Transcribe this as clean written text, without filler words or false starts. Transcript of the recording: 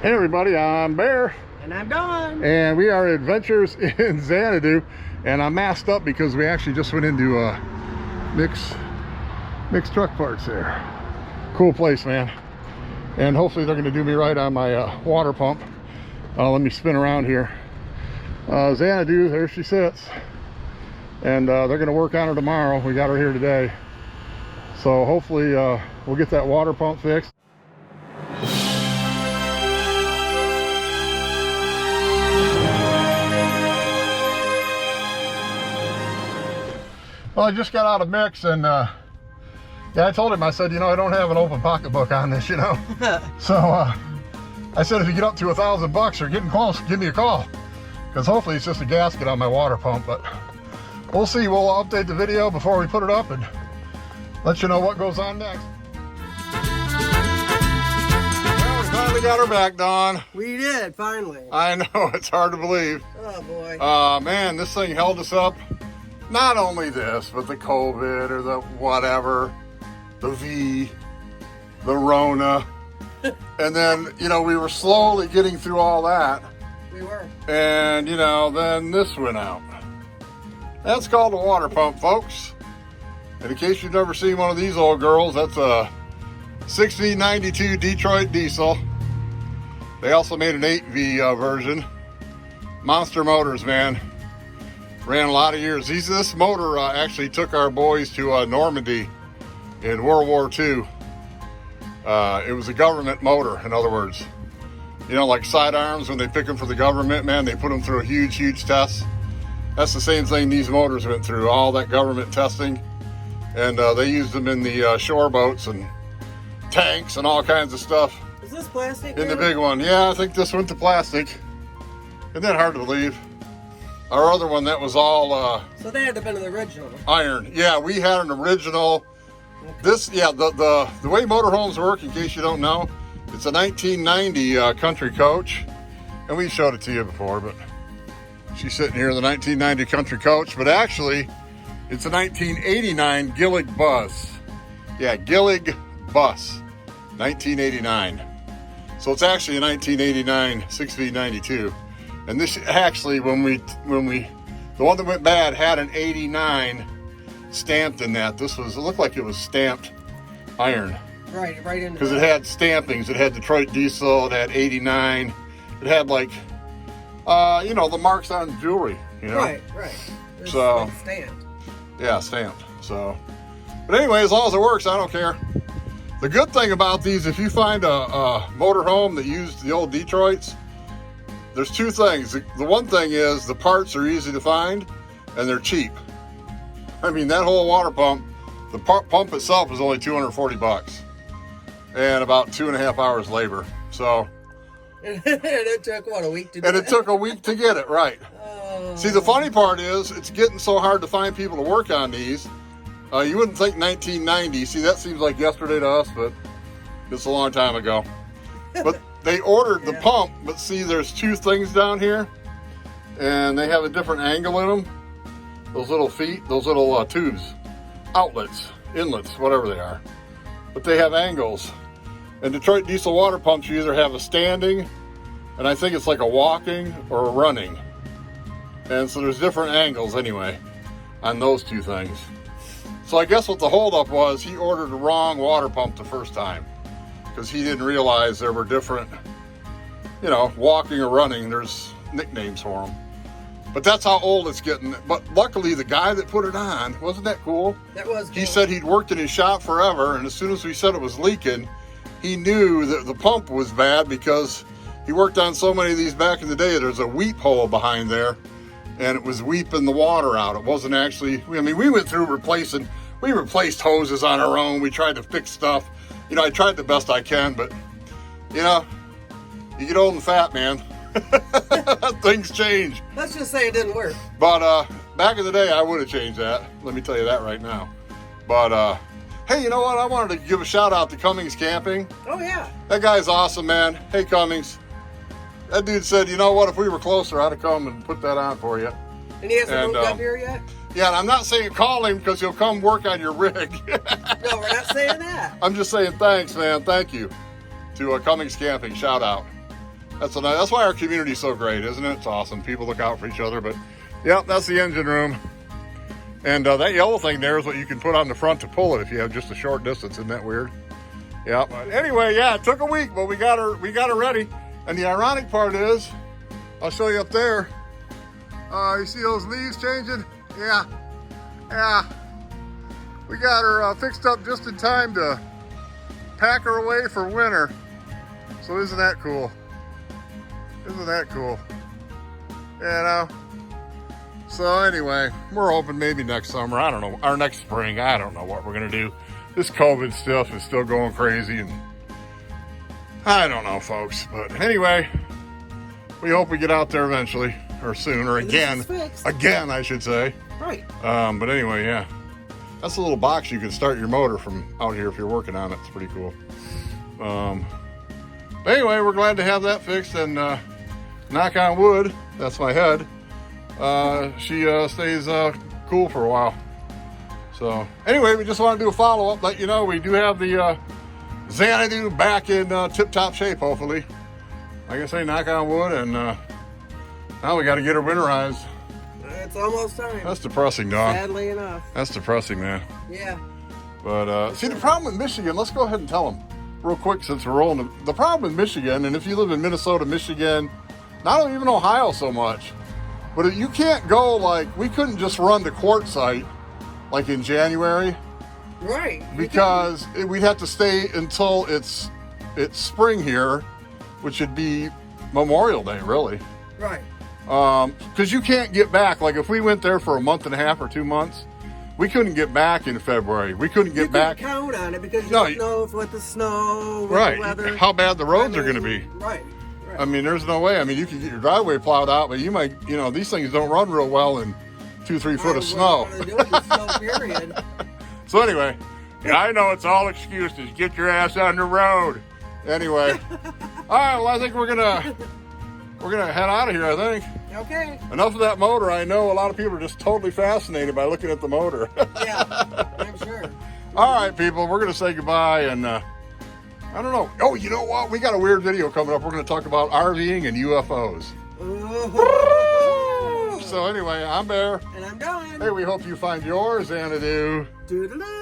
Hey everybody, I'm Bear. And I'm Don. And we are Adventures in Xanadu. And I'm masked up because we actually just went into mixed truck parts there. Cool place, man. And hopefully they're going to do me right on my water pump. Let me spin around here. Xanadu, there she sits. And they're going to work on her tomorrow. We got her here today. So hopefully we'll get that water pump fixed. Well, I just got out of mix and yeah, I told him, I said, you know, I don't have an open pocketbook on this, you know. So I said, if you get up to $1,000 or getting close, give me a call. Because hopefully it's just a gasket on my water pump, but we'll see. We'll update the video before we put it up and let you know what goes on next. Well, we finally got her back, Don. We did, finally. I know, it's hard to believe. Oh, boy. Man, this thing held us up. Not only this, but the COVID or the whatever, the V, the Rona. And then, you know, we were slowly getting through all that. We were. And, you know, then this went out. That's called a water pump, folks. And in case you've never seen one of these old girls, that's a 6V92 Detroit diesel. They also made an 8V version. Monster motors, man. Ran a lot of years. This motor actually took our boys to Normandy in World War II. It was a government motor, in other words. You know, like sidearms, when they pick them for the government, man, they put them through a huge test. That's the same thing these motors went through, all that government testing. And they used them in the shore boats and tanks and all kinds of stuff. Is this plastic? In the big one. Yeah, I think this went to plastic. Isn't that hard to believe? Our other one, that was all so they had to have been the original. Iron. Yeah, we had an original. Okay. This, yeah, the way motorhomes work, in case you don't know, it's a 1990 Country Coach. And we showed it to you before, but she's sitting here in the 1990 Country Coach. But actually, it's a 1989 Gillig bus. Yeah, Gillig bus, 1989. So it's actually a 1989 6V92. And this actually, when we, the one that went bad had an 89 stamped in that. This was, it looked like it was stamped iron. Right in. Because it had stampings. It had Detroit diesel. It had 89. It had like, you know, the marks on jewelry. You know. Right. So like stamped. Yeah, stamped. So, but anyway, as long as it works, I don't care. The good thing about these, if you find a motorhome that used the old Detroits, there's two things. The one thing is the parts are easy to find and they're cheap. I mean, that whole water pump, the pump itself was only $240 and about 2.5 hours labor. So, and it took what, a week to do and it took a week to get it right. Oh. See, the funny part is it's getting so hard to find people to work on these. You wouldn't think 1990. See, that seems like yesterday to us, but it's a long time ago. But they ordered the pump, but see, there's two things down here, and they have a different angle in them. Those little feet, those little tubes, outlets, inlets, whatever they are. But they have angles. And Detroit diesel water pumps, you either have a standing, and I think it's like a walking or a running. And so there's different angles anyway on those two things. So I guess what the holdup was, he ordered the wrong water pump the first time, because he didn't realize there were different, you know, walking or running, there's nicknames for them. But that's how old it's getting. But luckily, the guy that put it on, wasn't that cool? That was cool. He said he'd worked in his shop forever, and as soon as we said it was leaking, he knew that the pump was bad because he worked on so many of these back in the day. There's a weep hole behind there, and it was weeping the water out. It wasn't actually, I mean, we went through we replaced hoses on our own. We tried to fix stuff. You know, I tried the best I can, but, you know, you get old and fat, man. Things change. Let's just say it didn't work. But back in the day, I would have changed that. Let me tell you that right now. But, hey, you know what? I wanted to give a shout out to Cummings Camping. Oh, yeah. That guy's awesome, man. Hey, Cummings. That dude said, you know what? If we were closer, I'd have come and put that on for you. And he hasn't moved up here yet? Yeah, and I'm not saying call him because he'll come work on your rig. No, we're not saying that. I'm just saying thanks, man. Thank you to Cummings Camping. Shout out. That's why our community's so great, isn't it? It's awesome. People look out for each other. But yeah, that's the engine room. And that yellow thing there is what you can put on the front to pull it if you have just a short distance. Isn't that weird? Yeah. But anyway, yeah, it took a week, but we got her ready. And the ironic part is, I'll show you up there. You see those leaves changing? Yeah. Yeah. We got her fixed up just in time to pack her away for winter. So isn't that cool? Isn't that cool? You know? So anyway, we're hoping maybe next summer, I don't know, or next spring, I don't know what we're gonna do. This COVID stuff is still going crazy and I don't know, folks. But anyway, we hope we get out there eventually, or soon, or again, I should say. Right. But anyway, yeah. That's a little box you can start your motor from out here if you're working on it. It's pretty cool. But anyway, we're glad to have that fixed, and knock on wood, that's my head, she stays cool for a while. So anyway, we just want to do a follow-up, let you know we do have the Xanadu back in tip-top shape, hopefully. Like I say, knock on wood, and now we got to get her winterized. It's almost time. That's depressing, dog. Sadly enough. That's depressing, man. Yeah. But see, the problem with Michigan, let's go ahead and tell them real quick since we're rolling. The problem with Michigan, and if you live in Minnesota, Michigan, not even Ohio so much, but you can't go like, we couldn't just run the quartzite like in January. Right. Because we'd have to stay until it's spring here, which would be Memorial Day, really. Right. Because you can't get back. Like if we went there for a month and a half or 2 months, we couldn't get back in February. We couldn't get back. You couldn't count on it because you don't know if with the snow, with the weather, how bad the roads are going to be. Right. I mean, there's no way. I mean, you can get your driveway plowed out, but you might, these things don't run real well in 2-3 foot of snow. So anyway, yeah, I know it's all excuses. Get your ass on the road. Anyway, all right. Well, I think we're gonna head out of here. I think. Okay. Enough of that motor. I know a lot of people are just totally fascinated by looking at the motor. Yeah, I'm sure. All right, people. We're gonna say goodbye, and I don't know. Oh, you know what? We got a weird video coming up. We're gonna talk about RVing and UFOs. So anyway, I'm Bear. And I'm Dawn. Hey, we hope you find yours, Xanadu. Doodaloo.